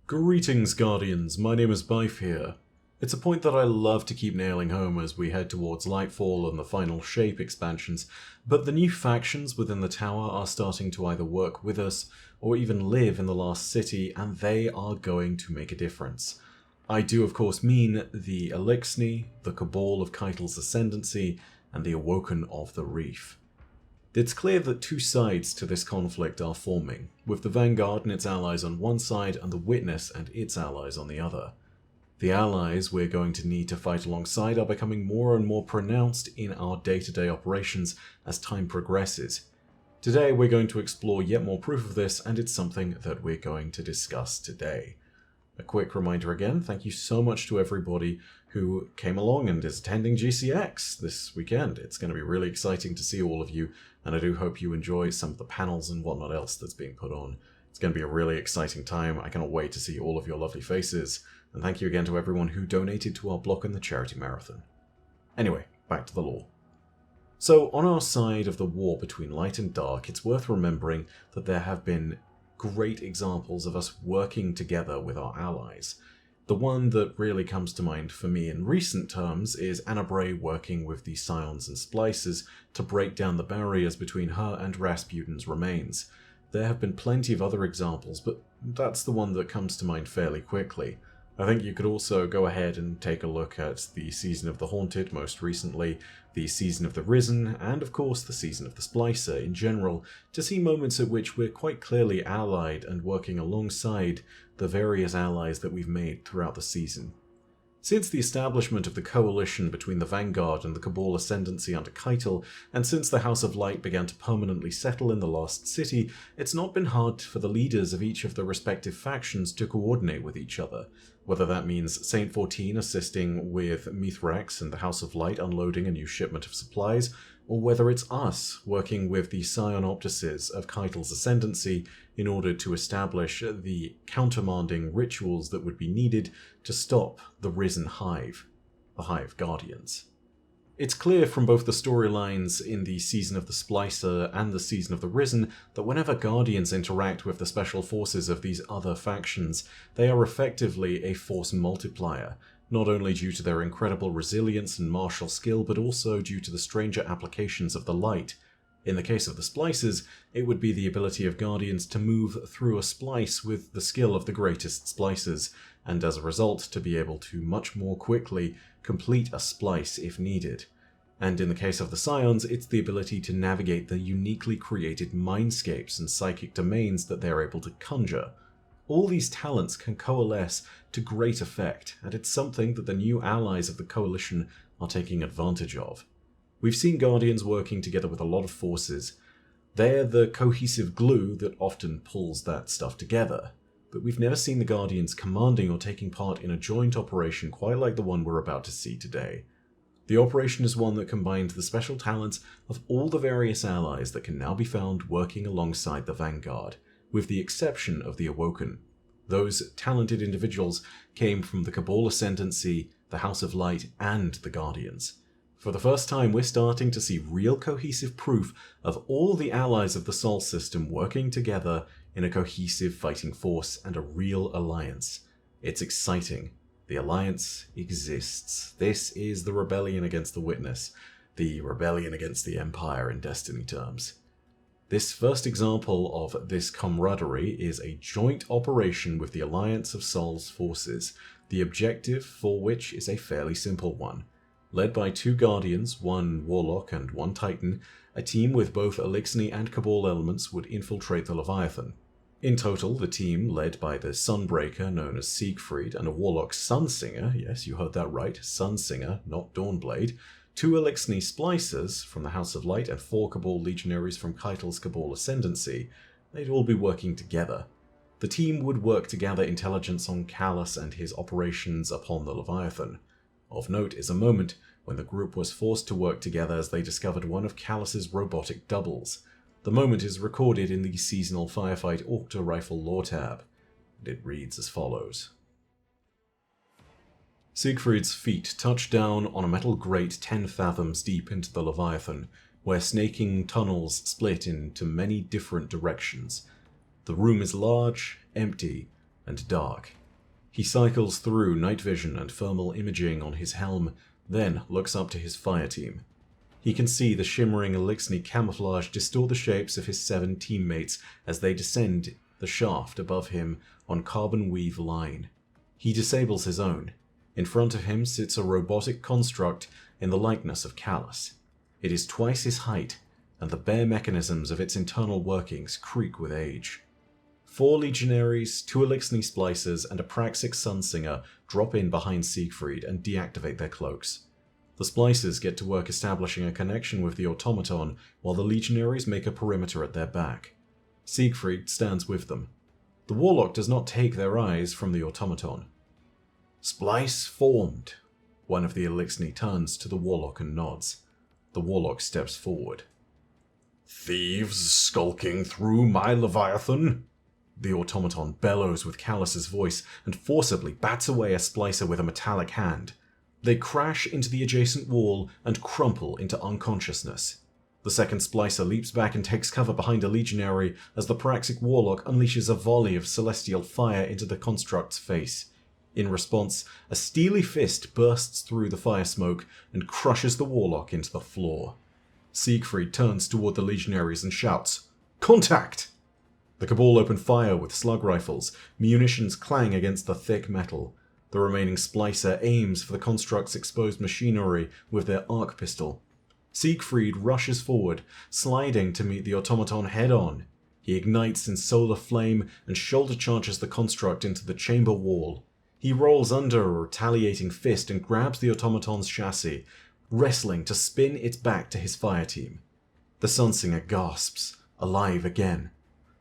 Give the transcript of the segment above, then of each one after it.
Greetings, Guardians, my name is Bife here. It's a point that I love to keep nailing home as we head towards Lightfall and the final Shape expansions, but the new factions within the tower are starting to either work with us or even live in the last city, and they are going to make a difference. I do of course mean the Eliksni, the Cabal of Keitel's Ascendancy, and the Awoken of the Reef. It's clear that two sides to this conflict are forming, with the Vanguard and its allies on one side and the Witness and its allies on the other. The allies we're going to need to fight alongside are becoming more and more pronounced in our day-to-day operations as time progresses. Today we're going to explore yet more proof of this, and it's something that we're going to discuss today. A quick reminder again, thank you so much to everybody who came along and is attending GCX this weekend. It's going to be really exciting to see all of you, and I do hope you enjoy some of the panels and whatnot else that's being put on. It's going to be a really exciting time. I cannot wait to see all of your lovely faces, and thank you again to everyone who donated to our block in the charity marathon. Anyway, back to the lore. So, on our side of the war between light and dark, it's worth remembering that there have been great examples of us working together with our allies. The one that really comes to mind for me in recent terms is Anna Bray working with the Scions and Splicers to break down the barriers between her and Rasputin's remains. There have been plenty of other examples, but that's the one that comes to mind fairly quickly. I think you could also go ahead and take a look at the Season of the Haunted most recently, the Season of the Risen, and of course the Season of the Splicer in general, to see moments at which we're quite clearly allied and working alongside the various allies that we've made throughout the season. Since the establishment of the coalition between the Vanguard and the Cabal Ascendancy under Keitel, and since the House of Light began to permanently settle in the Lost City, it's not been hard for the leaders of each of the respective factions to coordinate with each other. Whether that means Saint 14 assisting with Mithrax and the House of Light unloading a new shipment of supplies, or whether it's us working with the Scionoptices of Keitel's Ascendancy in order to establish the countermanding rituals that would be needed to stop the Risen Hive, the Hive Guardians. It's clear from both the storylines in the Season of the Splicer and the Season of the Risen that whenever Guardians interact with the special forces of these other factions, they are effectively a force multiplier, not only due to their incredible resilience and martial skill, but also due to the stranger applications of the light. In the case of the Splicers, it would be the ability of Guardians to move through a splice with the skill of the greatest splicers, and as a result to be able to much more quickly complete a splice if needed. And in the case of the Scions, it's the ability to navigate the uniquely created mindscapes and psychic domains that they're able to conjure. All these talents can coalesce to great effect, and it's something that the new allies of the coalition are taking advantage of. We've seen Guardians working together with a lot of forces. They're the cohesive glue that often pulls that stuff together, but we've never seen the Guardians commanding or taking part in a joint operation quite like the one we're about to see today. The operation is one that combined the special talents of all the various allies that can now be found working alongside the Vanguard, with the exception of the Awoken. Those talented individuals came from the Cabal Ascendancy, the House of Light, and the Guardians. For the first time, we're starting to see real cohesive proof of all the allies of the Sol system working together in a cohesive fighting force and a real alliance. It's exciting. The alliance exists. This is the rebellion against the Witness, the rebellion against the Empire in Destiny terms. This first example of this camaraderie is a joint operation with the Alliance of Sol's forces, the objective for which is a fairly simple one. Led by two Guardians, one Warlock and one Titan, a team with both Eliksni and Cabal elements would infiltrate the Leviathan. In total, the team, led by the Sunbreaker known as Siegfried and a Warlock Sunsinger, yes, you heard that right, Sunsinger, not Dawnblade, two Eliksni Splicers from the House of Light and 4 Cabal Legionaries from Keitel's Cabal Ascendancy, they'd all be working together. The team would work to gather intelligence on Callus and his operations upon the Leviathan. Of note is a moment when the group was forced to work together as they discovered one of Callus's robotic doubles. The moment is recorded in the seasonal Firefight Octa Rifle lore tab, and it reads as follows. Siegfried's feet touch down on a metal grate 10 fathoms deep into the Leviathan, where snaking tunnels split into many different directions. The room is large, empty, and dark. He cycles through night vision and thermal imaging on his helm, then looks up to his fire team. He can see the shimmering Eliksni camouflage distort the shapes of his 7 teammates as they descend the shaft above him on carbon weave line. He disables his own. In front of him sits a robotic construct in the likeness of Callus. It is twice his height, and the bare mechanisms of its internal workings creak with age. 4 legionaries, 2 Eliksni splicers, and a Praxic Sunsinger drop in behind Siegfried and deactivate their cloaks. The splicers get to work establishing a connection with the automaton, while the legionaries make a perimeter at their back. Siegfried stands with them. The warlock does not take their eyes from the automaton. "Splice formed." One of the Eliksni turns to the warlock and nods. The warlock steps forward. "Thieves skulking through my Leviathan?" The automaton bellows with Callus's voice and forcibly bats away a splicer with a metallic hand. They crash into the adjacent wall and crumple into unconsciousness. The second splicer leaps back and takes cover behind a legionary as the Praxic warlock unleashes a volley of celestial fire into the construct's face. In response, a steely fist bursts through the fire smoke and crushes the warlock into the floor. Siegfried turns toward the legionaries and shouts, "Contact!" The Cabal open fire with slug rifles. Munitions clang against the thick metal. The remaining splicer aims for the construct's exposed machinery with their arc pistol. Siegfried rushes forward, sliding to meet the automaton head-on. He ignites in solar flame and shoulder charges the construct into the chamber wall. He rolls under a retaliating fist and grabs the automaton's chassis, wrestling to spin its back to his fire team. The Sunsinger gasps, alive again.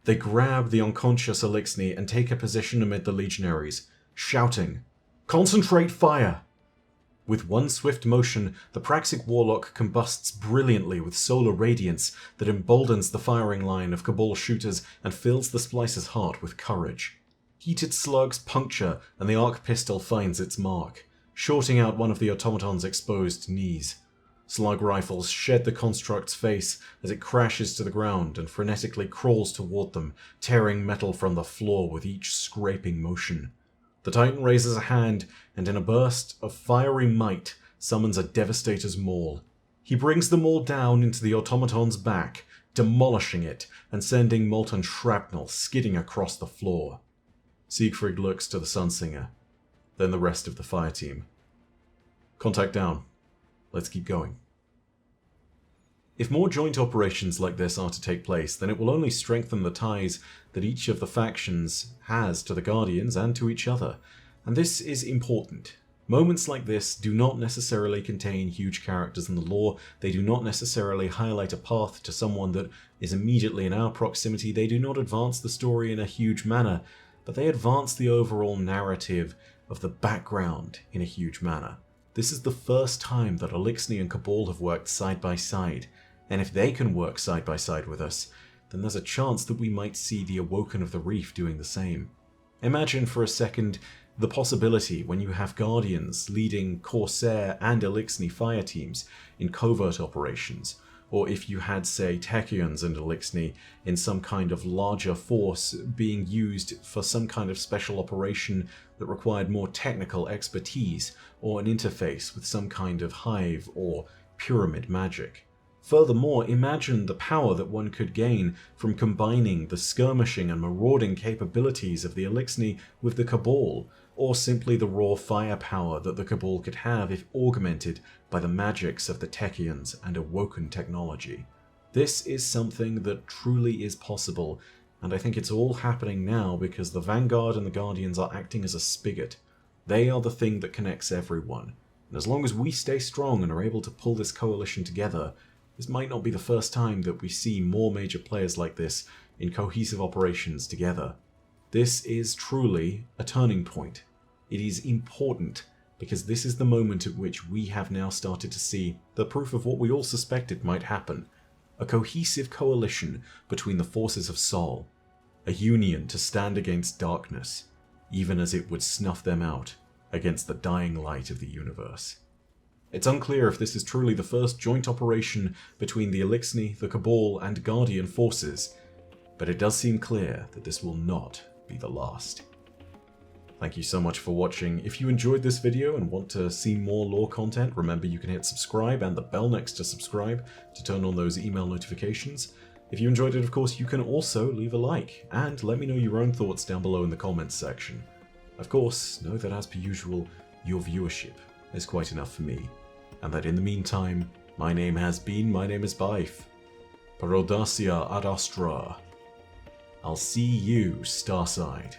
They grab the unconscious Eliksni and take a position amid the legionaries, shouting, "Concentrate fire!" With one swift motion, the Praxic warlock combusts brilliantly with solar radiance that emboldens the firing line of Cabal shooters and fills the splicer's heart with courage. Heated slugs puncture and the arc pistol finds its mark, shorting out one of the automaton's exposed knees. Slug rifles shed the construct's face as it crashes to the ground and frenetically crawls toward them, tearing metal from the floor with each scraping motion. The Titan raises a hand and in a burst of fiery might summons a Devastator's Maul. He brings the maul down into the automaton's back, demolishing it and sending molten shrapnel skidding across the floor. Siegfried looks to the Sunsinger, then the rest of the fire team. "Contact down. Let's keep going." If more joint operations like this are to take place, then it will only strengthen the ties that each of the factions has to the Guardians and to each other, and this is important. Moments like this do not necessarily contain huge characters in the lore, they do not necessarily highlight a path to someone that is immediately in our proximity, they do not advance the story in a huge manner, but they advance the overall narrative of the background in a huge manner. This is the first time that Eliksni and Cabal have worked side by side, and if they can work side by side with us, then there's a chance that we might see the Awoken of the Reef doing the same. Imagine for a second the possibility when you have Guardians leading Corsair and Eliksni fire teams in covert operations, or if you had, say, Tachyon and Eliksni in some kind of larger force being used for some kind of special operation that required more technical expertise, or an interface with some kind of hive or pyramid magic. Furthermore, imagine the power that one could gain from combining the skirmishing and marauding capabilities of the Eliksni with the Cabal, or simply the raw firepower that the Cabal could have if augmented by the magics of the Tachyons and Awoken technology. This is something that truly is possible, and I think it's all happening now because the Vanguard and the Guardians are acting as a spigot. They are the thing that connects everyone, and as long as we stay strong and are able to pull this coalition together, this might not be the first time that we see more major players like this in cohesive operations together. This is truly a turning point. It is important because this is the moment at which we have now started to see the proof of what we all suspected might happen. A cohesive coalition between the forces of Sol. A union to stand against darkness, even as it would snuff them out against the dying light of the universe. It's unclear if this is truly the first joint operation between the Eliksni, the Cabal, and Guardian forces, but it does seem clear that this will not be the last. Thank you so much for watching. If you enjoyed this video and want to see more lore content, remember you can hit subscribe and the bell next to subscribe to turn on those email notifications. If you enjoyed it, of course, you can also leave a like, and let me know your own thoughts down below in the comments section. Of course, know that as per usual, your viewership is quite enough for me, and that in the meantime, my name is Byf. Per audacia ad astra. I'll see you, Starside.